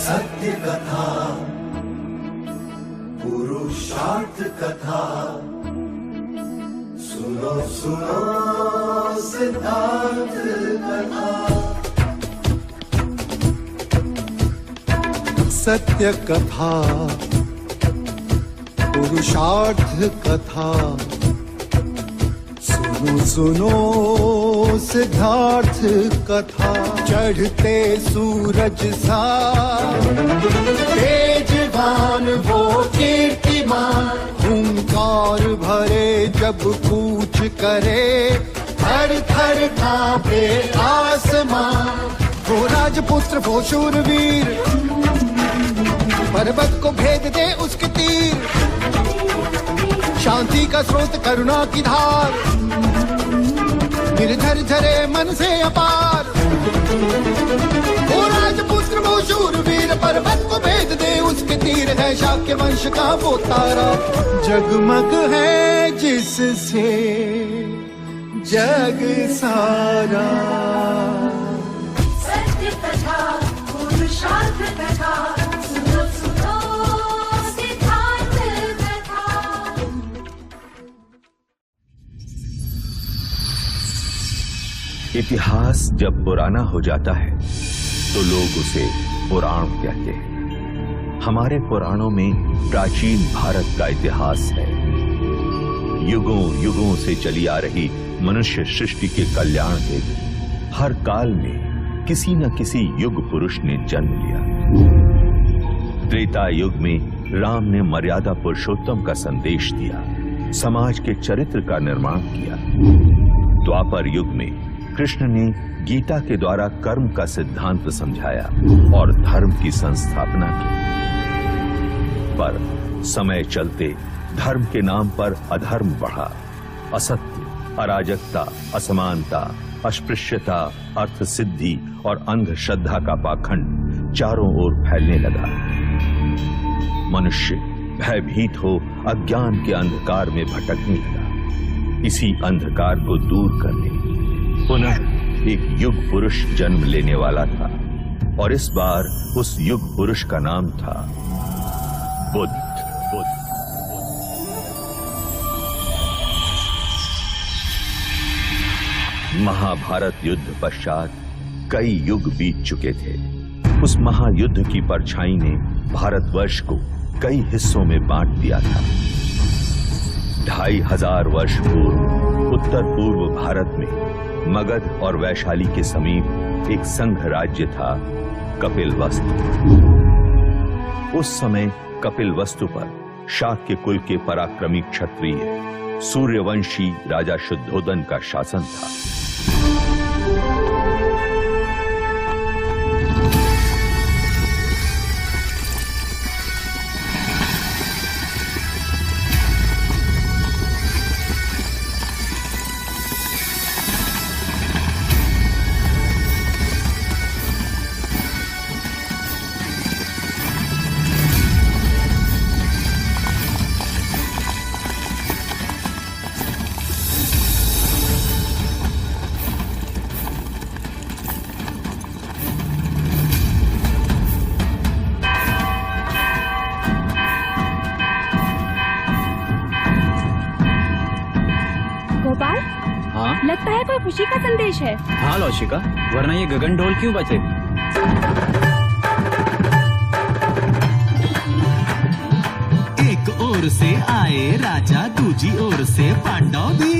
सत्य कथा, पुरुषार्थ कथा, सुनो सुनो सिद्धार्थ कथा। सत्य कथा, पुरुषार्थ कथा, सुनो सुनो सिद्धार्थ कथा। चढ़ते सूरज सा तेजवान वो कीर्तिमान, हुंकार भरे जब कूच करे, थर थर कांपे आसमान। वो राजपुत्र वो शूरवीर, पर्वत को भेद दे उसके तीर, शांति का स्रोत करुणा की धार, निर्झर झरे मन से अपार। वो राजपुत्र वो शूरवीर, पर्वत को भेद दे उसके तीर, है शाक्य वंश का वो तारा, जगमग है जिससे जग सारा। सत्य कथा, पुरुषार्थ कथा, सुनो सुनो सिद्धार्थ कथा। इतिहास जब पुराना हो जाता है तो लोग उसे पुराण कहते हैं। हमारे पुराणों में प्राचीन भारत का इतिहास है। युगों युगों से चली आ रही मनुष्य सृष्टि के कल्याण के लिए हर काल में किसी न किसी युग पुरुष ने जन्म लिया। त्रेता युग में राम ने मर्यादा पुरुषोत्तम का संदेश दिया, समाज के चरित्र का निर्माण किया। द्वापर युग में कृष्ण ने गीता के द्वारा कर्म का सिद्धांत समझाया और धर्म की संस्थापना की। पर समय चलते धर्म के नाम पर अधर्म बढ़ा। असत्य, अराजकता, असमानता, अस्पृश्यता, अर्थ सिद्धि और अंधश्रद्धा का पाखंड चारों ओर फैलने लगा। मनुष्य भयभीत हो अज्ञान के अंधकार में भटकने लगा। इसी अंधकार को दूर करने पुनः एक युग पुरुष जन्म लेने वाला था, और इस बार उस युग पुरुष का नाम था बुद्ध। महाभारत युद्ध पश्चात कई युग बीत चुके थे। उस महायुद्ध की परछाई ने भारतवर्ष को कई हिस्सों में बांट दिया था। 2500 वर्ष पूर्व उत्तर पूर्व भारत में मगध और वैशाली के समीप एक संघ राज्य था, कपिलवस्तु। उस समय कपिलवस्तु पर शाक्य कुल के पराक्रमी क्षत्रिय सूर्यवंशी राजा शुद्धोदन का शासन था। लगता है कोई खुशी का संदेश है। हाँ लौशिका, वरना ये गगन ढोल क्यों बजे? एक ओर से आए राजा, दूजी ओर से पांडव भी।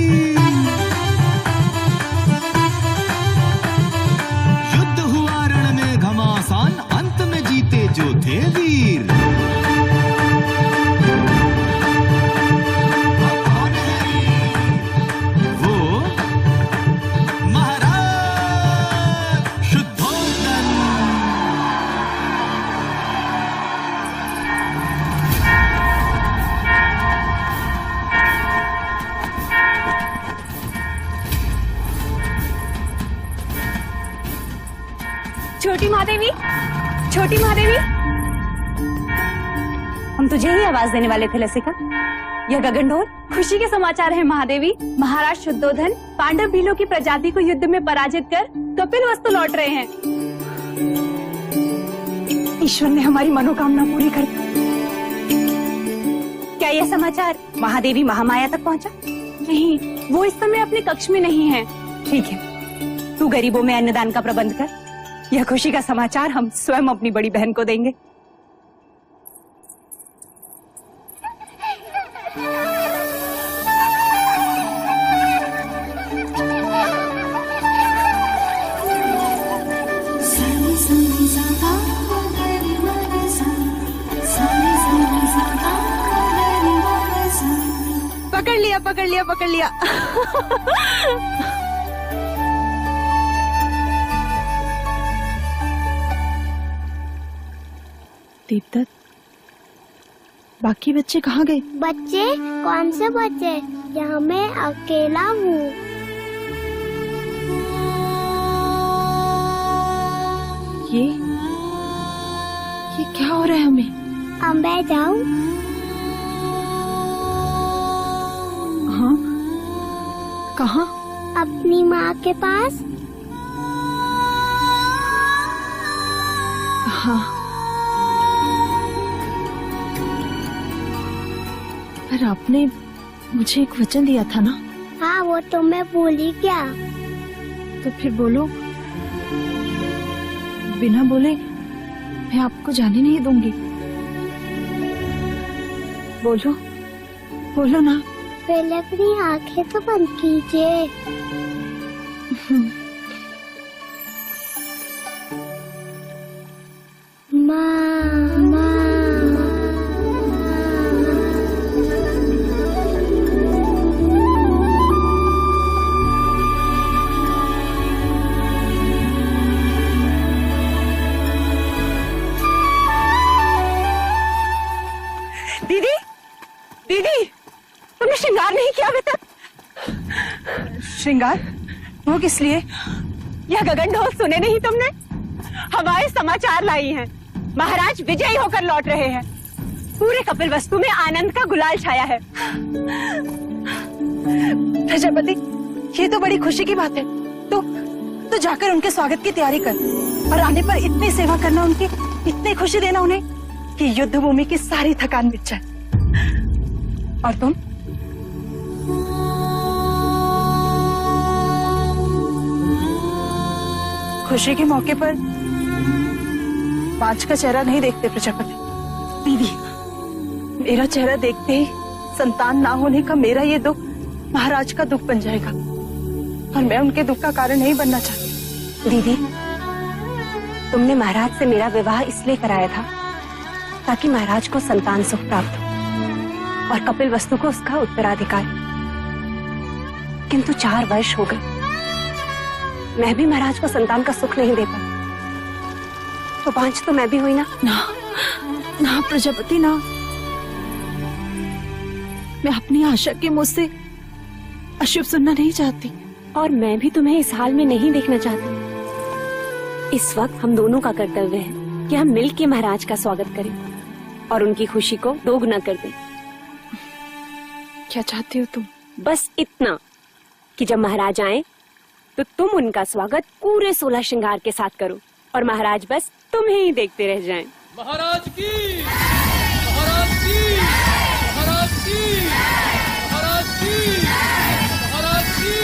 युद्ध हुआ रण में घमासान, अंत में जीते जो थे वीर। छोटी महादेवी, छोटी महादेवी, हम तुझे ही आवाज देने वाले थे लसिका। यह गगन ढोल खुशी के समाचार है महादेवी। महाराज शुद्धोधन पांडव भीलों की प्रजाति को युद्ध में पराजित कर कपिलवस्तु लौट रहे हैं। ईश्वर ने हमारी मनोकामना पूरी कर दी। क्या यह समाचार महादेवी महामाया तक पहुंचा? नहीं, वो इस समय अपने कक्ष में नहीं है। ठीक है, तू गरीबों में अन्नदान का प्रबंध कर। यह खुशी का समाचार हम स्वयं अपनी बड़ी बहन को देंगे। पकड़ लिया, पकड़ लिया, पकड़ लिया। दीपदत्त, बाकी बच्चे कहाँ गए? बच्चे? कौन से बच्चे? यहाँ मैं अकेला हूँ। ये क्या हो रहा है हमें? अब मैं जाऊँ? हाँ, कहाँ? अपनी माँ के पास। हाँ, पर आपने मुझे एक वचन दिया था ना? हाँ, वो तो मैं भूली क्या? तो फिर बोलो। बिना बोले मैं आपको जाने नहीं दूंगी। बोलो, बोलो ना। पहले अपनी आंखें तो बंद कीजिए। माँ। दीदी, दीदी, तुमने श्रृंगार नहीं किया अभी तक? श्रृंगार? वो किस लिए? यह गगन ढोल सुने नहीं तुमने? हवाएं समाचार लाई हैं। महाराज विजयी होकर लौट रहे हैं। पूरे कपिलवस्तु में आनंद का गुलाल छाया है। प्रजापति, ये तो बड़ी खुशी की बात है। तो जाकर उनके स्वागत की तैयारी कर और आने पर इतनी सेवा करना उनकी, इतनी खुशी देना उन्हें कि युद्ध भूमि की सारी थकान मिट जाए। और तुम? खुशी के मौके पर पांच का चेहरा नहीं देखते प्रजापति। दीदी, मेरा चेहरा देखते ही संतान ना होने का मेरा ये दुख महाराज का दुख बन जाएगा और मैं उनके दुख का कारण नहीं बनना चाहती। दीदी, तुमने महाराज से मेरा विवाह इसलिए कराया था ताकि महाराज को संतान सुख प्राप्त हो और कपिलवस्तु को उसका उत्तराधिकार। किंतु 4 वर्ष हो गए, मैं भी महाराज को संतान का सुख नहीं दे पाई। तो 5 तो मैं भी हुई ना? ना प्रजापति, ना। मैं अपनी आशा के मुंह से अशुभ सुनना नहीं चाहती। और मैं भी तुम्हें इस हाल में नहीं देखना चाहती। इस वक्त हम दोनों का कर्तव्य है कि हम मिल के महाराज का स्वागत करें और उनकी खुशी को दोगुना कर दें। क्या चाहती हो तुम? बस इतना कि जब महाराज आए तो तुम उनका स्वागत पूरे 16 श्रृंगार के साथ करो और महाराज बस तुम्हें ही देखते रह जाएं। महाराज की, महाराज की, महाराज की, महाराज की, महाराज की,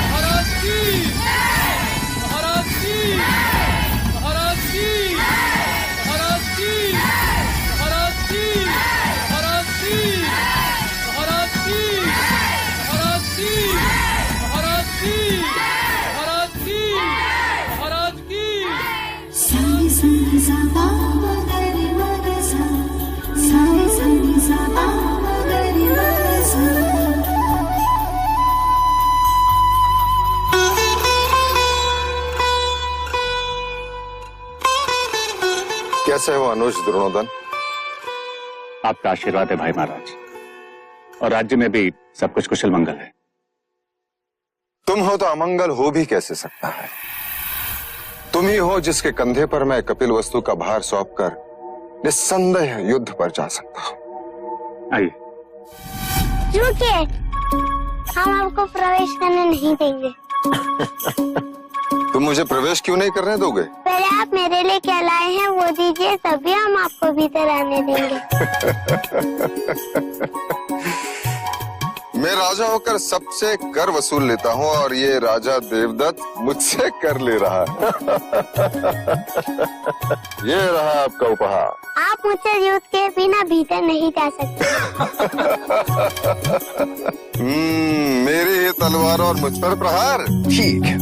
महाराज की, महाराज की, महाराज की, महाराज की, महाराज की, महाराज की, महाराज की, महाराज की, महाराज की, महाराज की, महाराज की। सारी संग साबा मगरी मगसा, सारी संग साबा मगरी मगसा। कैसे हो अनुज द्रोणोदन? आपका आशीर्वाद है भाई महाराज, और राज्य में भी सब कुछ कुशल मंगल है। तुम हो तो अमंगल हो भी कैसे सकता है? तुम ही हो जिसके कंधे पर मैं कपिलवस्तु का भार सौंपकर निस्संदेह युद्ध पर जा सकता हूं। आइए। रुकिए, हम आपको प्रवेश करने नहीं देंगे। तुम मुझे प्रवेश क्यों नहीं करने दोगे? पहले आप मेरे लिए क्या लाए हैं वो दीजिए, तभी हम आपको भीतर आने देंगे। मैं राजा होकर सबसे कर वसूल लेता हूँ और ये राजा देवदत्त मुझसे कर ले रहा है। ये रहा आपका उपहार। आप मुझसे युद्ध के बिना भीतर नहीं जा सकते। मेरी ही तलवार और मुझ पर प्रहार। ठीक है।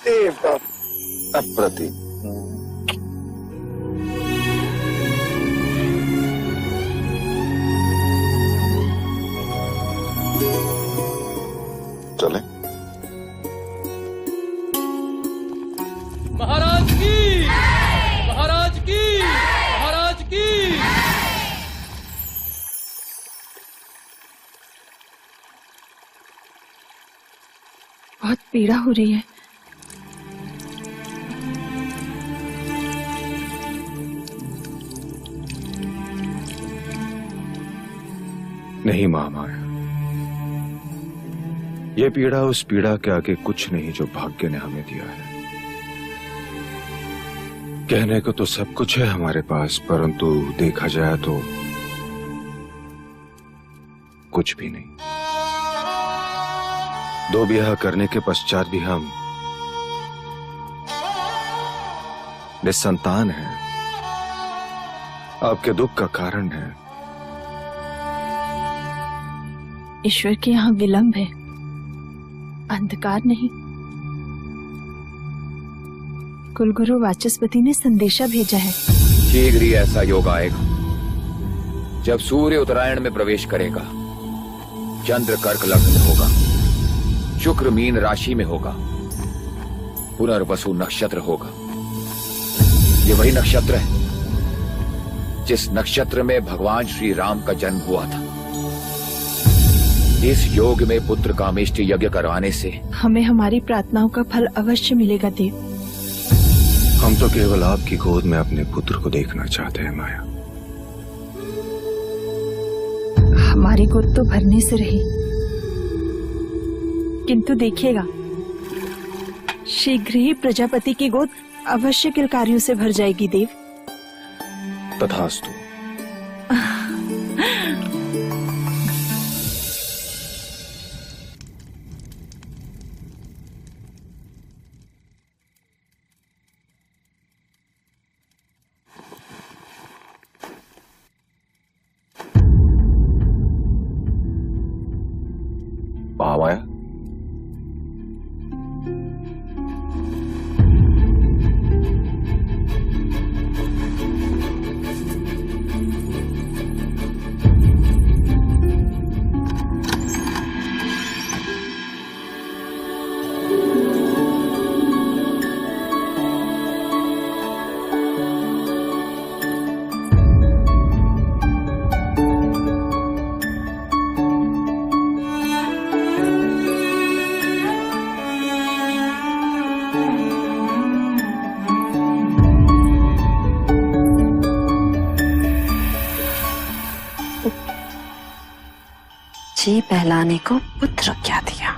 देवदत्त अप्रतिम। चले। महाराज की, महाराज की, महाराज की। बहुत पीड़ा हो रही है। नहीं महामाया, ये पीड़ा उस पीड़ा के आगे कुछ नहीं जो भाग्य ने हमें दिया है। कहने को तो सब कुछ है हमारे पास, परंतु देखा जाए तो कुछ भी नहीं। 2 ब्याह करने के पश्चात भी हम निसंतान हैं। आपके दुख का कारण है। ईश्वर के यहाँ विलंब है, अंधकार नहीं। कुलगुरु वाचस्पति ने संदेशा भेजा है। शीघ्र ही ऐसा योग आएगा जब सूर्य उत्तरायण में प्रवेश करेगा, चंद्र कर्क लग्न में होगा, शुक्र मीन राशि में होगा, पुनर्वसु नक्षत्र होगा। ये वही नक्षत्र है जिस नक्षत्र में भगवान श्री राम का जन्म हुआ था। इस योग में पुत्र कामेष्टि यज्ञ करवाने से हमें हमारी प्रार्थनाओं का फल अवश्य मिलेगा देव। हम तो केवल आपकी गोद में अपने पुत्र को देखना चाहते हैं माया। हमारी गोद तो भरने से रही, किंतु देखिएगा शीघ्र ही प्रजापति की गोद अवश्य किलकारियों से भर जाएगी देव। तथास्तु। महामाया, जी बहलाने को पुत्र क्या दिया,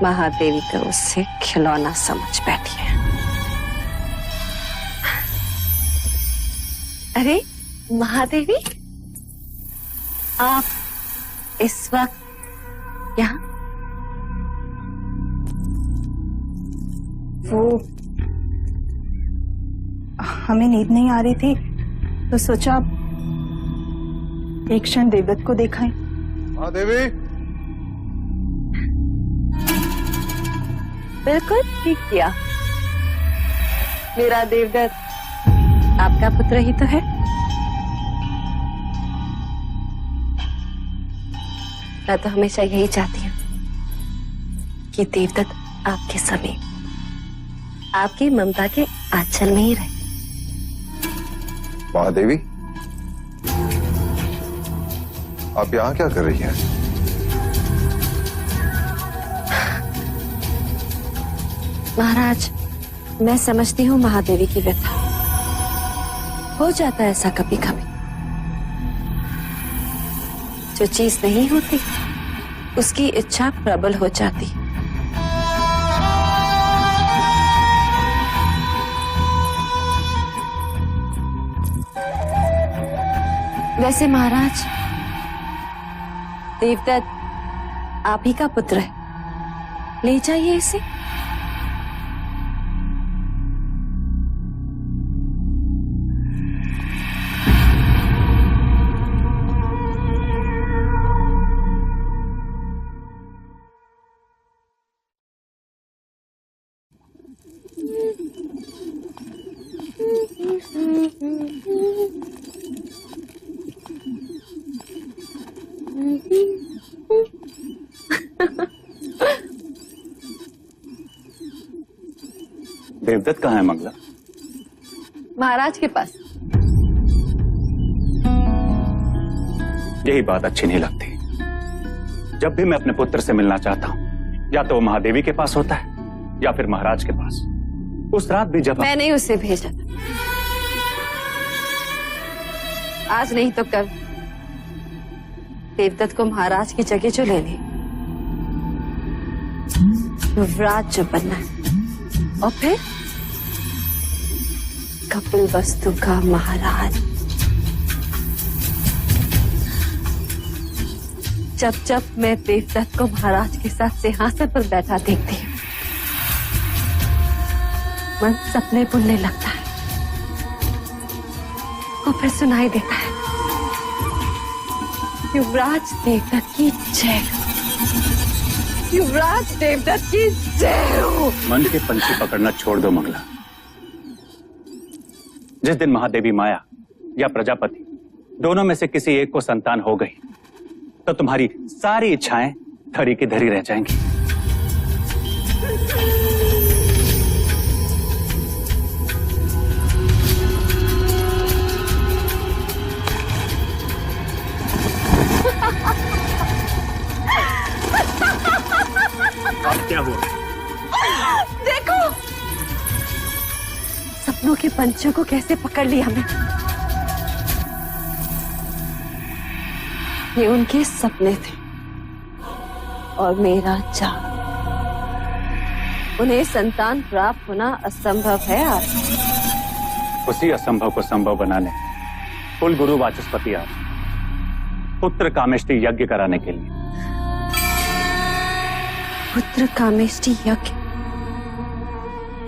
महादेवी तो उससे खिलौना समझ बैठी है। अरे महादेवी, आप इस वक्त यहाँ? वो हमें नींद नहीं आ रही थी तो सोचा एक क्षण देवदत्त को देखाएं। देवी, बिल्कुल ठीक किया। मेरा देवदत्त आपका पुत्र ही तो है। मैं तो हमेशा यही चाहती हूँ कि देवदत्त आपके समीप, आपकी ममता के आंचल में ही रहे। महादेवी, आप यहाँ क्या कर रही हैं? महाराज, मैं समझती हूँ महादेवी की व्यथा। हो जाता है ऐसा कभी कभी। जो चीज नहीं होती उसकी इच्छा प्रबल हो जाती। वैसे महाराज, देवदत्त आप ही का पुत्र है, ले जाइए इसे। देवदत्त कहाँ है मंगला? महाराज के पास। यही बात अच्छी नहीं लगती। जब भी मैं अपने पुत्र से मिलना चाहता हूँ, या तो वो महादेवी के पास होता है या फिर महाराज के पास। उस रात भी जब मैंने उसे भेजा, आज नहीं तो कल देवदत्त को महाराज की जगह जो लेनी, युवराज जो बनना है, और फिर कपिल वस्तु का महाराज। जब जब मैं देवदत्त को महाराज के साथ सिंहासन पर बैठा देखती हूँ, मन सपने बुनने लगता है और फिर सुनाई देता है, युवराज देवदत्त की जय, युवराज देवदत्त की जय हो। मन के पंछी पकड़ना छोड़ दो मंगला। जिस दिन महादेवी माया या प्रजापति दोनों में से किसी एक को संतान हो गई, तो तुम्हारी सारी इच्छाएं धरी की धरी रह जाएंगी। अब क्या हुआ? देखो सपनों के पंछियों को कैसे पकड़ लिया मैं। ये उनके सपने थे और मेरा जाग। उन्हें संतान प्राप्त होना असंभव है आज। उसी असंभव को संभव बनाने कुल गुरु वाचस्पति आज पुत्र कामेष्टि यज्ञ कराने के लिए। पुत्र कामेष्टि यज्ञ?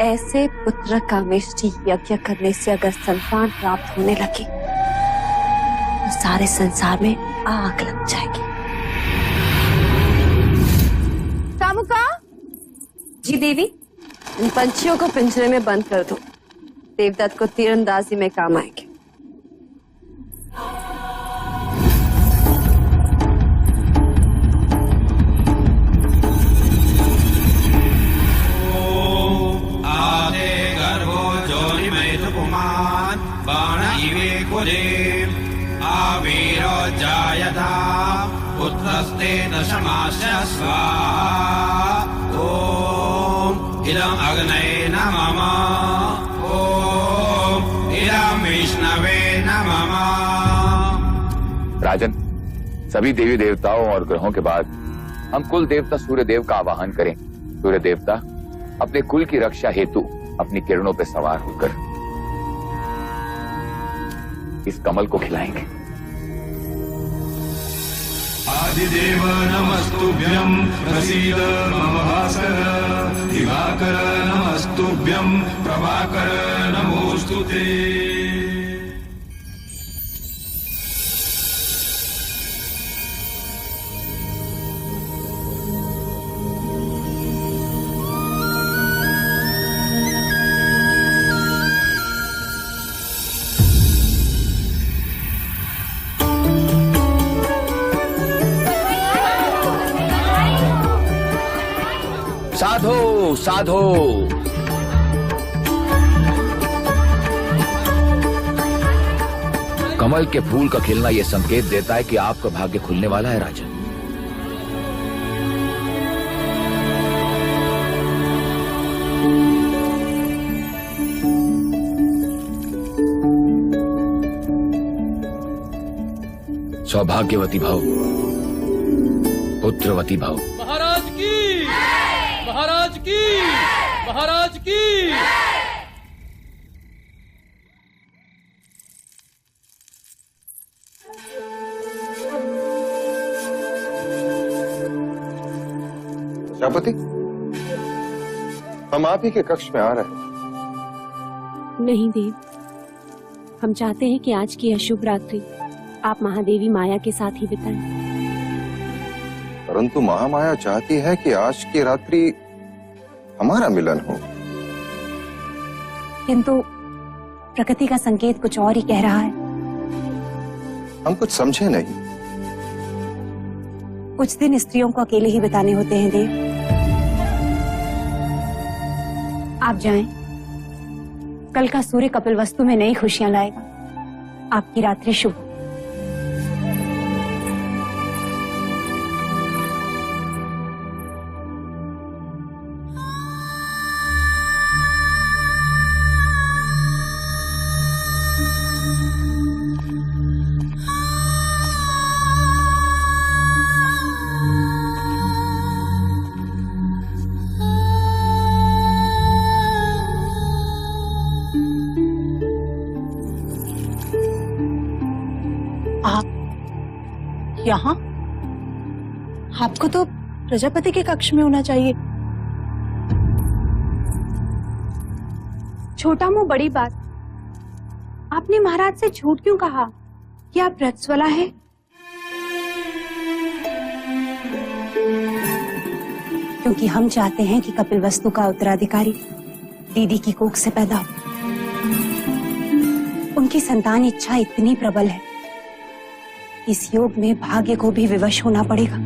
ऐसे पुत्र कामेष्टि यज्ञ करने से अगर संतान प्राप्त होने लगे तो सारे संसार में आग लग जाएगी। कामुका जी देवी, इन पंछियों को पिंजरे में बंद कर दो। देवदत्त को तीरंदाजी में काम आएंगे। आवीरो जायता पुत्रस्ते दशमास्य स्वाहा। ओम इदं अग्नये नमः। ओम इदं विष्णवे नमः। राजन, सभी देवी देवताओं और ग्रहों के बाद हम कुल देवता सूर्य देव का आवाहन करें। सूर्य देवता अपने कुल की रक्षा हेतु अपनी किरणों पर सवार होकर इस कमल को खिलाएंगे। आदिदेव नमस्तुभ्यं प्रसीद मम भास्कर। दिवाकर नमस्तुभ्यं प्रभाकर नमोस्तुते। साधो साधो। कमल के फूल का खिलना यह संकेत देता है कि आपका भाग्य खुलने वाला है राजन। सौभाग्यवती भव। पुत्रवती भव। महाराज की, महाराज की, महाराज की। प्रजापति, हम आप ही के कक्ष में आ रहे हैं। नहीं देव, हम चाहते हैं कि आज की अशुभ रात्रि आप महादेवी माया के साथ ही बिताएं। परंतु महामाया चाहती है कि आज की रात्रि हमारा मिलन हो। किंतु प्रकृति का संकेत कुछ और ही कह रहा है। हम कुछ समझे नहीं। कुछ दिन स्त्रियों को अकेले ही बिताने होते हैं देव। आप जाएं। कल का सूर्य कपिल वस्तु में नई खुशियां लाएगा। आपकी रात्रि शुभ। यहाँ? आपको तो प्रजापति के कक्ष में होना चाहिए। छोटा मुंह बड़ी बात। आपने महाराज से झूठ क्यों कहा कि आप रजस्वला हैं? क्योंकि हम चाहते हैं कि कपिल वस्तु का उत्तराधिकारी दीदी की कोख से पैदा हो। उनकी संतान इच्छा इतनी प्रबल है, इस योग में भाग्य को भी विवश होना पड़ेगा।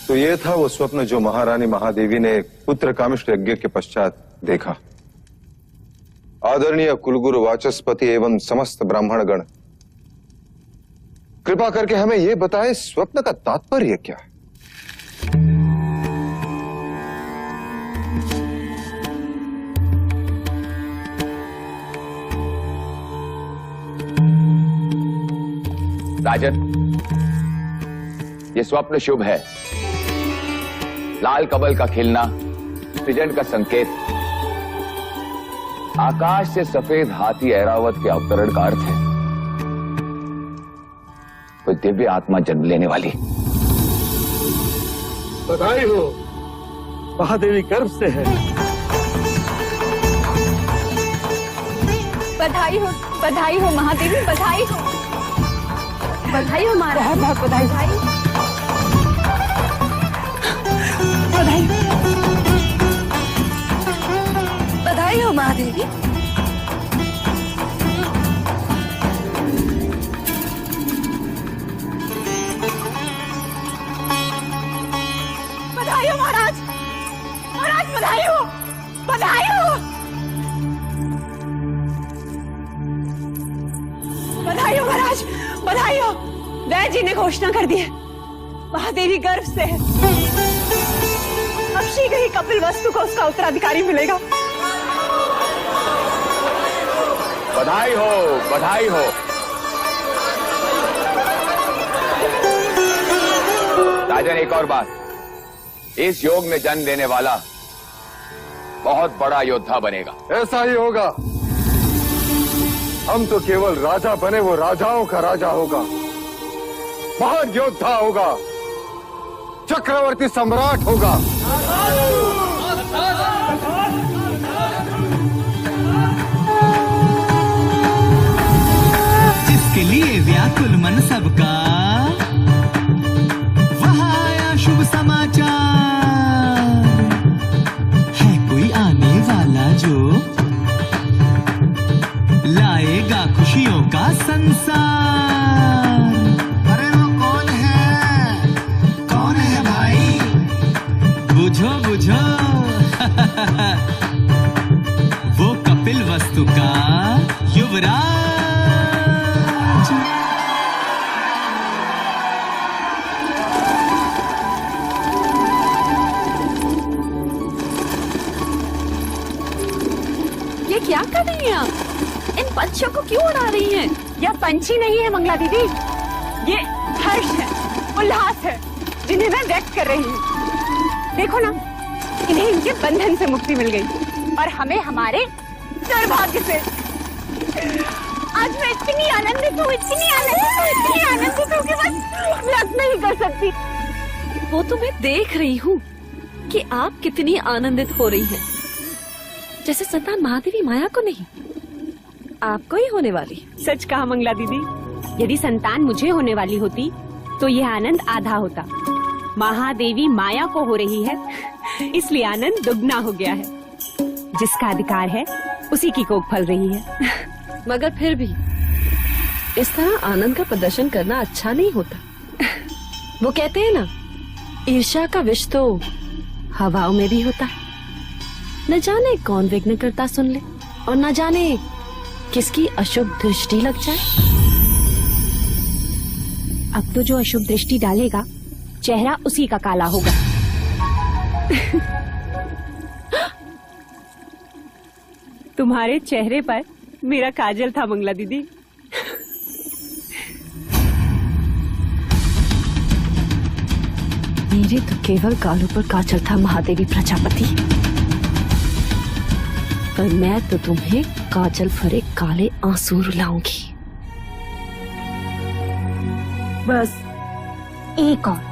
तो ये था वो स्वप्न जो महारानी महादेवी ने पुत्र कामिष्ठ यज्ञ के पश्चात देखा। आदरणीय कुलगुरु वाचस्पति एवं समस्त ब्राह्मण गण, कृपा करके हमें यह बताएं स्वप्न का तात्पर्य क्या है। राजन, ये स्वप्न शुभ है। लाल कमल का खिलना सृजन का संकेत। आकाश से सफेद हाथी ऐरावत के अवतरण का अर्थ है कोई दिव्य आत्मा जन्म लेने वाली। बधाई हो, महादेवी गर्भ से है। बधाई हो महादेवी, बधाई हो महाराज, बहुत बधाई। बधाई हो महादेवी। बधाई हो महाराज, बधाई हो। बधाई हो महाराज, बधाई हो। वैद्य जी ने घोषणा कर दी है, महादेवी गर्भ से है। अब शीघ्र ही कपिल वस्तु को उसका उत्तराधिकारी मिलेगा। बधाई हो, बधाई हो। राजन, एक और बात, इस योग में जन्म लेने वाला बहुत बड़ा योद्धा बनेगा। ऐसा ही होगा। हम तो केवल राजा बने, वो राजाओं का राजा होगा, महान योद्धा होगा, चक्रवर्ती सम्राट होगा। जिसके लिए व्याकुल मन सबका, वहाँ आया शुभ समाचार। है कोई आने वाला जो लाएगा खुशियों का संसार। अरे वो कौन है भाई? बुझो बुझो वो कपिल वस्तु का युवराज। ये क्या कर रही हैं आप? इन पंछियों को क्यों उड़ा रही हैं? यह पंछी नहीं है मंगला दीदी, ये हर्ष है, उल्लास है, जिन्हें मैं व्यक्त कर रही हूँ। देखो ना, इन्हें इनके बंधन से मुक्ति मिल गई और हमें हमारे दुर्भाग्य से। आज मैं इतनी आनंदित हूँ कि बस व्यक्त नहीं कर सकती। वो तो मैं देख रही हूँ कि आप कितनी आनंदित हो रही हैं। जैसे संतान महादेवी माया को नहीं, आपको ही होने वाली। सच कहा मंगला दीदी, यदि संतान मुझे होने वाली होती तो यह आनंद आधा होता। महादेवी माया को हो रही है, इसलिए आनंद दुगना हो गया है। जिसका अधिकार है उसी की कोख फल रही है। मगर फिर भी इस तरह आनंद का प्रदर्शन करना अच्छा नहीं होता। वो कहते हैं ना, ईर्ष्या का विष तो हवाओं में भी होता है। न जाने कौन विघ्न करता सुन ले और न जाने किसकी अशुभ दृष्टि लग जाए। अब तो जो अशुभ दृष्टि डालेगा चेहरा उसी का काला होगा। तुम्हारे चेहरे पर मेरा काजल था मंगला दीदी। मेरे तो केवल गालों पर काजल था महादेवी प्रजापति, पर मैं तो तुम्हें काजल भरे काले आंसू रुलाऊंगी। बस एक और।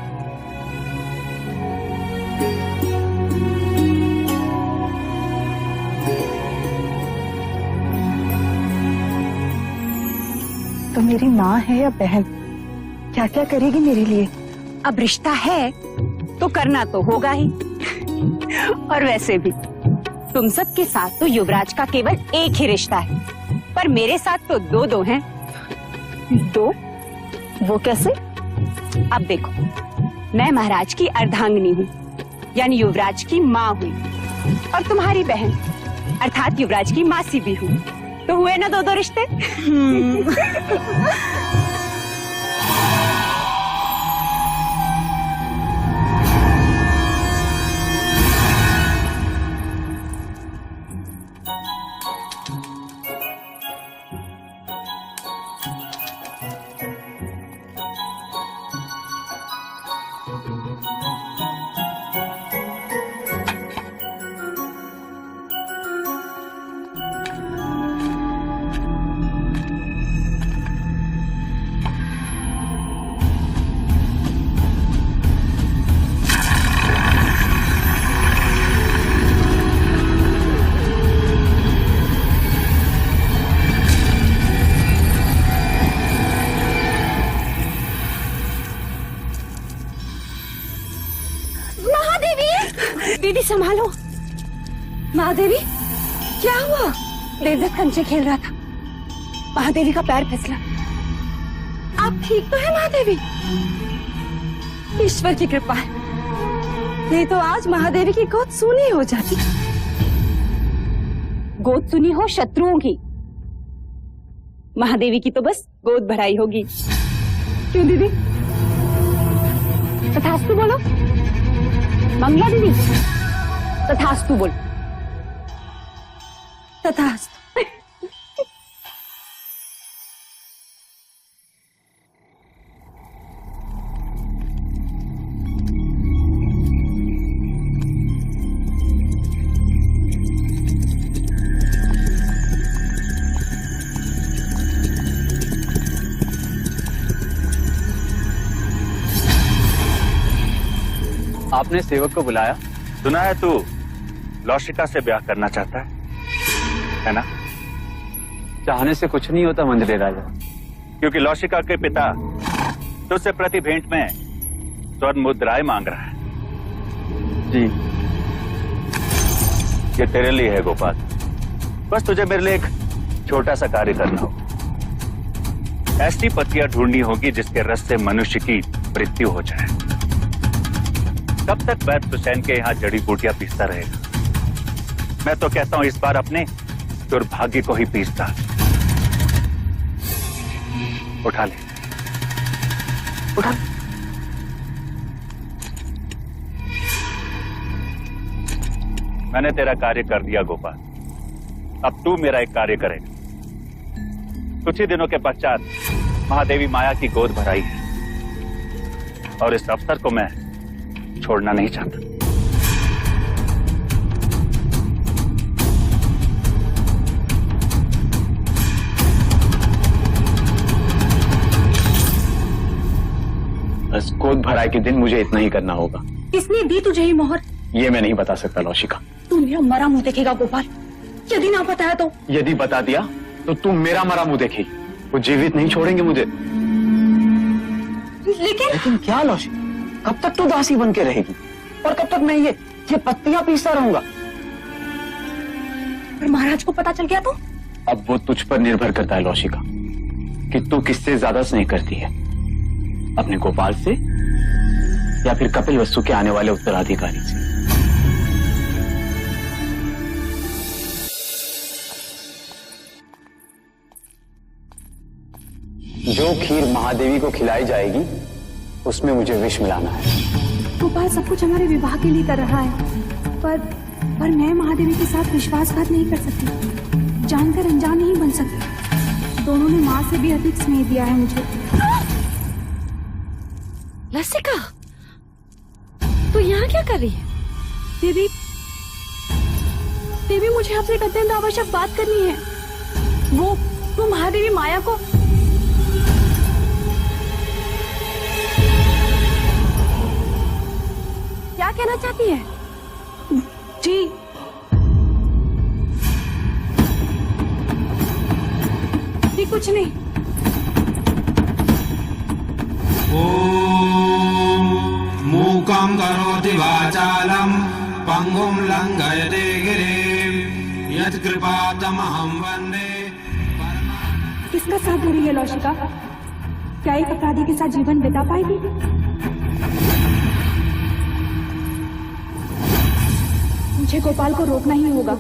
तो मेरी माँ है या बहन, क्या क्या करेगी मेरे लिए? अब रिश्ता है तो करना तो होगा ही। और वैसे भी तुम सबके साथ तो युवराज का केवल एक ही रिश्ता है, पर मेरे साथ तो दो हैं। दो? वो कैसे? अब देखो, मैं महाराज की अर्धांगिनी हूँ, यानी युवराज की माँ हुई, और तुम्हारी बहन अर्थात युवराज की मासी भी हूँ। तो हुए ना दो रिश्ते। दीदी संभालो। महादेवी क्या हुआ? देवदत्त कंचे खेल रहा था, महादेवी का पैर फिसला। आप ठीक तो है महादेवी? ईश्वर की कृपा है, नहीं तो आज महादेवी की गोद सूनी हो जाती। गोद सुनी हो शत्रुओं की, महादेवी की तो बस गोद भराई होगी। क्यों दीदी? तथास्तु बोलो। मंगला दीदी तथास्तु बोल। तथास्तु। आपने सेवक को बुलाया? सुना है तू लौशिका से ब्याह करना चाहता है ना? चाहने से कुछ नहीं होता मंजरे राजा, क्योंकि लौशिका के पिता तुझसे प्रति भेंट में स्वर्ण मुद्राएं मांग रहा है। जी, ये तेरे लिए है गोपाल। बस तुझे मेरे लिए एक छोटा सा कार्य करना होगा। ऐसी पत्तियां ढूंढनी होगी जिसके रस से मनुष्य की मृत्यु हो जाए। कब तक वैद्य हुसैन के यहाँ जड़ी बूटियां पीसता रहेगा? मैं तो कहता हूं इस बार अपने दुर्भाग्य को ही पीसता। उठा ले, उठा। मैंने तेरा कार्य कर दिया गोपाल, अब तू मेरा एक कार्य करेगा। कुछ ही दिनों के पश्चात महादेवी माया की गोद भराई है और इस अवसर को मैं छोड़ना नहीं चाहता। बस गोद भराई के दिन मुझे इतना ही करना होगा। किसने दी तुझे ये मोहर? ये मैं नहीं बता सकता लौशिका। तू मेरा मरा मुंह देखेगा गोपाल, यदि ना बताया तो? यदि बता दिया तो तुम मेरा मरा मुंह देखेगी, वो जीवित नहीं छोड़ेंगे मुझे। लेकिन क्या लौशिका, कब तक तू दासी बन के रहेगी और कब तक मैं ये पत्तियां पीसता रहूंगा? पर महाराज को पता चल गया तो? अब वो तुझ पर निर्भर करता है लौशिका कि तू किससे ज्यादा स्नेह करती है, अपने गोपाल से या फिर कपिल वस्तु के आने वाले उत्तराधिकारी से। जो खीर महादेवी को खिलाई जाएगी उसमें मुझे विष मिलाना है। गोपाल सब कुछ हमारे विवाह के लिए कर रहा है, पर मैं महादेवी के साथ विश्वासघात नहीं कर सकती, जानकर अनजान नहीं बन सकती। दोनों ने माँ से भी अधिक स्नेह दिया है मुझे। लसिका, तू यहाँ क्या कर रही है? देवी मुझे आपसे एक अत्यंत आवश्यक बात करनी है। वो महादेवी माया को क्या कहना चाहती है? जी, कुछ नहीं। ओम मूकं करोति वाचालं पंगुं लंघयते गिरिं यत्कृपातमहं वन्दे। किसका साथ दे रही है लौशिका? क्या एक अपराधी के साथ जीवन बिता पाएगी? मुझे गोपाल को रोकना ही होगा।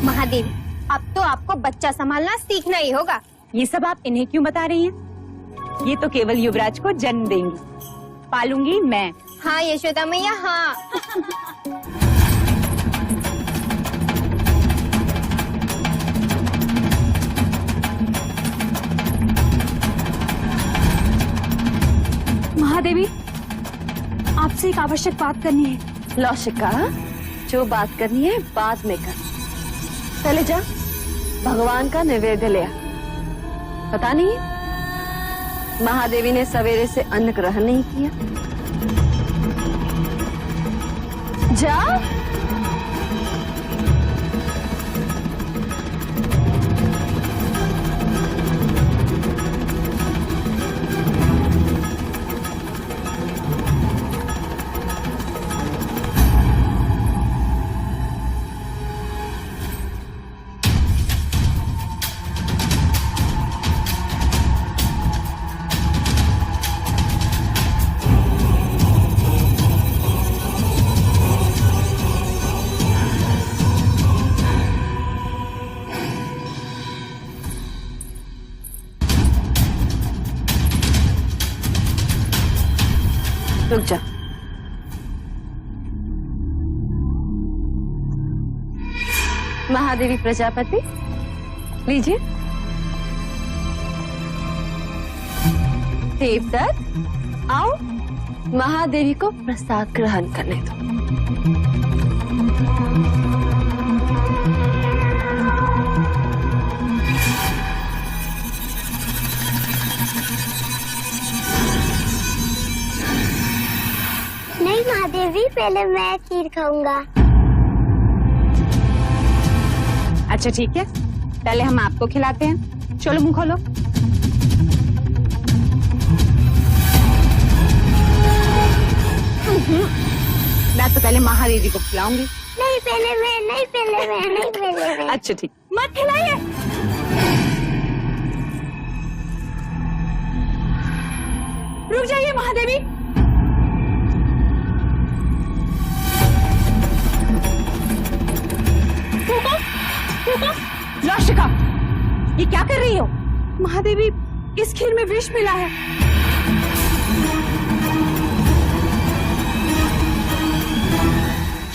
महादेवी, अब तो आपको बच्चा संभालना सीखना ही होगा। ये सब आप इन्हें क्यों बता रही हैं? ये तो केवल युवराज को जन्म देंगी, पालूंगी मैं। हाँ यशोदा मैया, हाँ। महादेवी, आपसे एक आवश्यक बात करनी है। लौशिका, जो बात करनी है बाद में कर, पहले जा भगवान का नैवेद्य ले आ। पता नहीं महादेवी ने सवेरे से अन्न ग्रहण नहीं किया। जा। रुक जा। महादेवी प्रजापति, लीजिए। देवदत्त, आओ, महादेवी को प्रसाद ग्रहण करने दो। नहीं महादेवी, पहले मैं खीर खाऊंगा। अच्छा ठीक है, पहले हम आपको खिलाते हैं। चलो मुंह खोलो। मैं तो पहले महादेवी को खिलाऊंगी। नहीं पहले मैं, नहीं पहले मैं, नहीं पहले मैं। अच्छा ठीक, मत खिलाइए। रुक जाइए महादेवी। लौशिका, ये क्या कर रही हो? महादेवी, इस खीर में विष मिला है।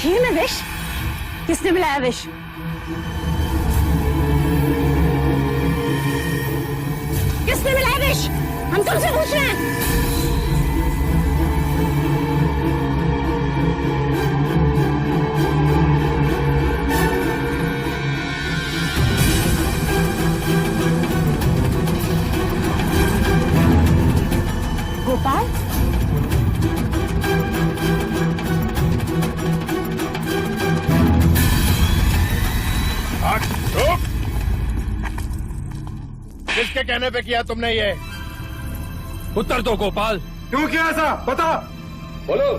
खीर में विष? किसने मिलाया विष? किसने मिलाया विष? हम तुमसे पूछ रहे हैं। गोपाल, किसके कहने पे किया तुमने ये? उत्तर दो गोपाल। क्यों किया ऐसा? बता। बोलो।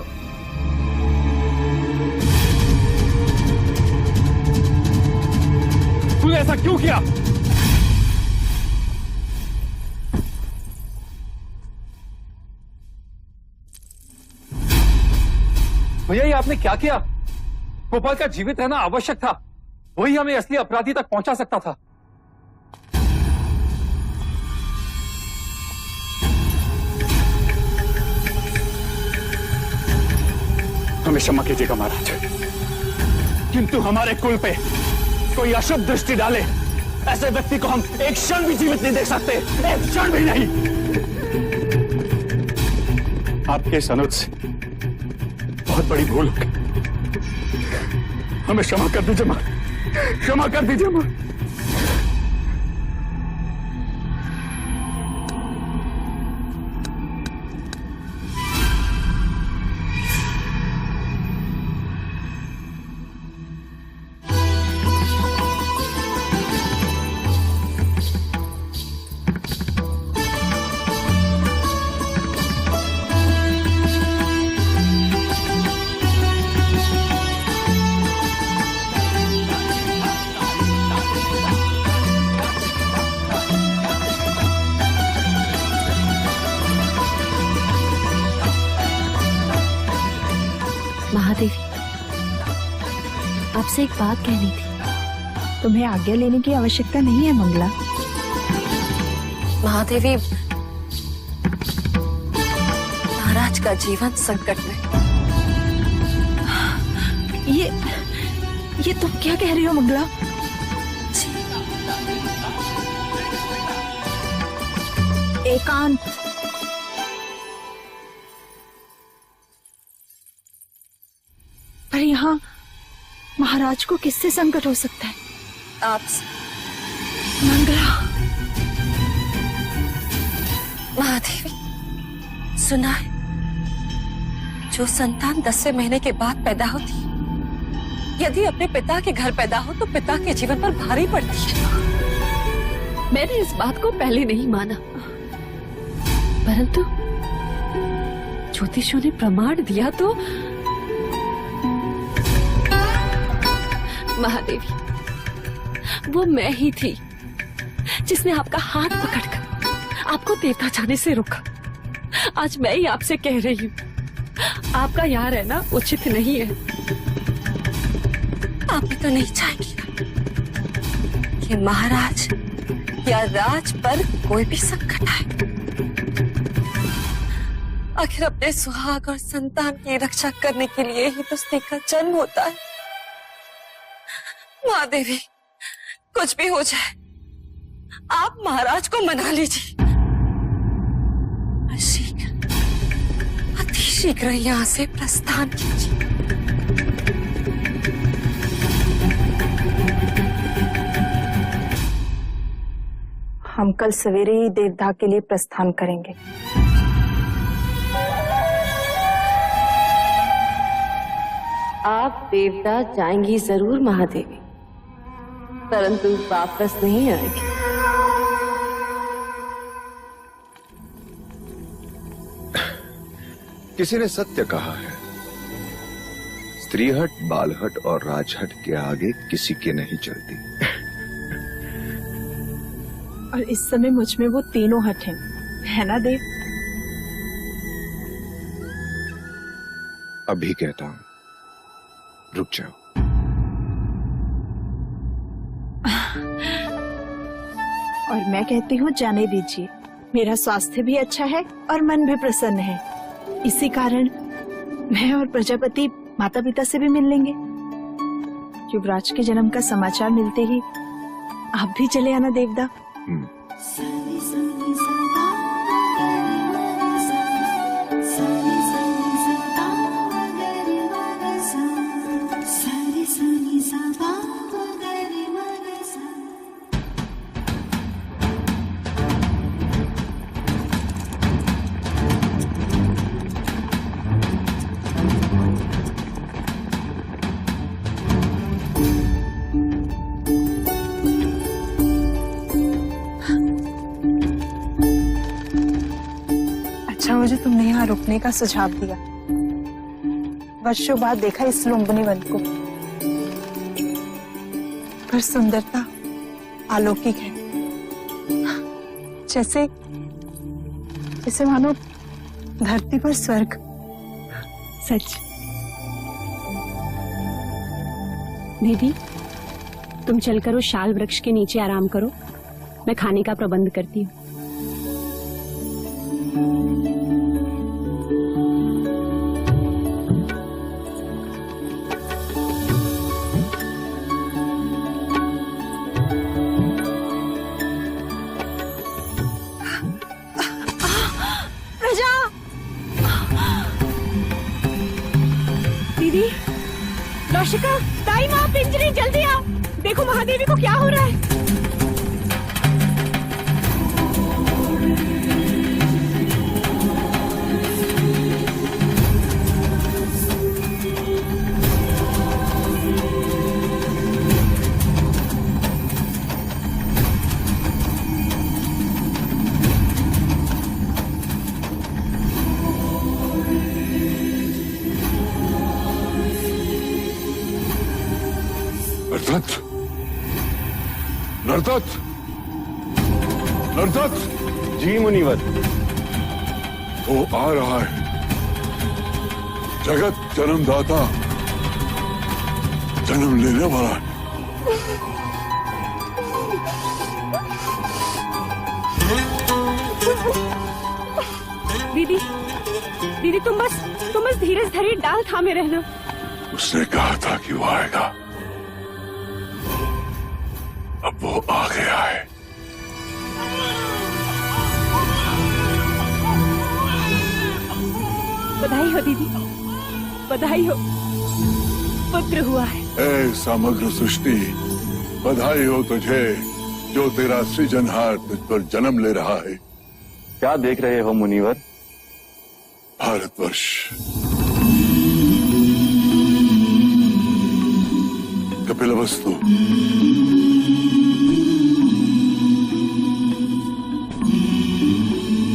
तूने ऐसा क्यों किया? भैया, ये आपने क्या किया? गोपाल का जीवित रहना आवश्यक था, वही हमें असली अपराधी तक पहुंचा सकता था। हमें क्षमा कीजिएगा महाराज, किंतु हमारे कुल पे कोई अशुभ दृष्टि डाले ऐसे व्यक्ति को हम एक क्षण भी जीवित नहीं देख सकते, एक क्षण भी नहीं। आपके इस अनुज से बहुत बड़ी भूल हो गई, हमें क्षमा कर दीजिए मां, क्षमा कर दीजिए मां। महादेवी, आपसे एक बात कहनी थी। तुम्हें आज्ञा लेने की आवश्यकता नहीं है मंगला। महादेवी, महाराज का जीवन संकट में। ये तुम क्या कह रही हो मंगला? एकांत, पर यहाँ महाराज को किससे संकट हो सकता है? आपसे। मंगला। महादेवी, सुना है, जो संतान 10वें महीने के बाद पैदा होती है, यदि अपने पिता के घर पैदा हो तो पिता के जीवन पर भारी पड़ती है। मैंने इस बात को पहले नहीं माना, परंतु ज्योतिषों ने प्रमाण दिया तो महादेवी, वो मैं ही थी जिसने आपका हाथ पकड़कर आपको देवता जाने से रोका। आज मैं ही आपसे कह रही हूँ, आपका यहाँ रहना उचित नहीं है। आप भी तो नहीं चाहेंगी कि महाराज या राज पर कोई भी संकट आए। आखिर अपने सुहाग और संतान की रक्षा करने के लिए ही तो स्त्री का जन्म होता है। महादेवी, कुछ भी हो जाए, आप महाराज को मना लीजिए। शीघ्र, अति शीघ्र यहाँ से प्रस्थान कीजिए। हम कल सवेरे ही देवदाह के लिए प्रस्थान करेंगे। आप देवदाह जाएंगी जरूर महादेवी, परंतु वापस नहीं आएगी। किसी ने सत्य कहा है, स्त्रीहट, बालहट और राजहट के आगे किसी की नहीं चलती। और इस समय मुझ में वो तीनों हट हैं, है ना देव? अभी कहता हूं, रुक जाओ। और मैं कहती हूँ जाने दीजिए, मेरा स्वास्थ्य भी अच्छा है और मन भी प्रसन्न है। इसी कारण मैं और प्रजापति माता पिता से भी मिल लेंगे। युवराज के जन्म का समाचार मिलते ही आप भी चले आना देवदा। मुझे तुमने यहाँ रुकने का सुझाव दिया। वर्षों बाद देखा इस लुम्बिनी वन को, पर सुंदरता अलौकिक है। जैसे जैसे मानो धरती पर स्वर्ग। सच। दीदी, तुम चलकर उस शाल वृक्ष के नीचे आराम करो, मैं खाने का प्रबंध करती हूँ। आशिका, दाई माँ, पिंजरी, जल्दी आओ। देखो महादेवी को क्या हो रहा है। नरदत्त, नरदत्त। जी मुनिवर। वो आ रहा है, जगत जन्मदाता जन्म लेने वाला है। दीदी, दीदी तुम बस धीरज धरी डाल थामे रहना। उसने कहा था कि वो आएगा, अब वो आ गया है। बधाई हो दीदी, बधाई हो, पुत्र हुआ है। ऐ समग्र सृष्टि, बधाई हो तुझे जो तेरा सृजनहार तुझ पर जन्म ले रहा है। क्या देख रहे हो मुनिवर? भारतवर्ष, कपिलवस्तु,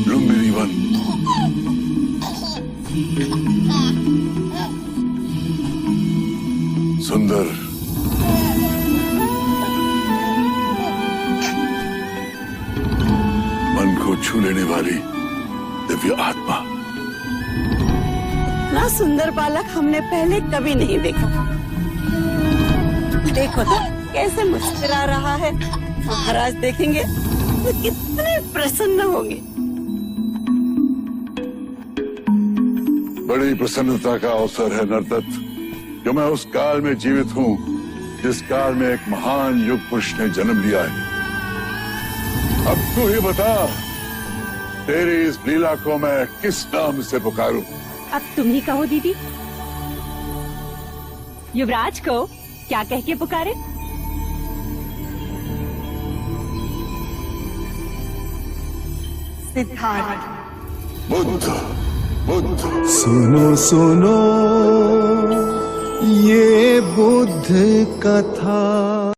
लुम्बिनी वन, सुंदर, मन को छू लेने वाली दिव्य आत्मा। इतना सुंदर बालक हमने पहले कभी नहीं देखा। देखो तो कैसे मुस्कुरा रहा है। महाराज देखेंगे तो कितने प्रसन्न होंगे। बड़ी प्रसन्नता का अवसर है नरदत्त कि मैं उस काल में जीवित हूं जिस काल में एक महान युग पुरुष ने जन्म लिया है। अब तू ही बता, तेरी इस लीला को मैं किस नाम से पुकारूं? अब तुम ही कहो दीदी। युवराज को क्या कह के पुकारे? सिद्धार्थ। बुद्ध बुद्ध। सुनो सुनो ये बुद्ध कथा।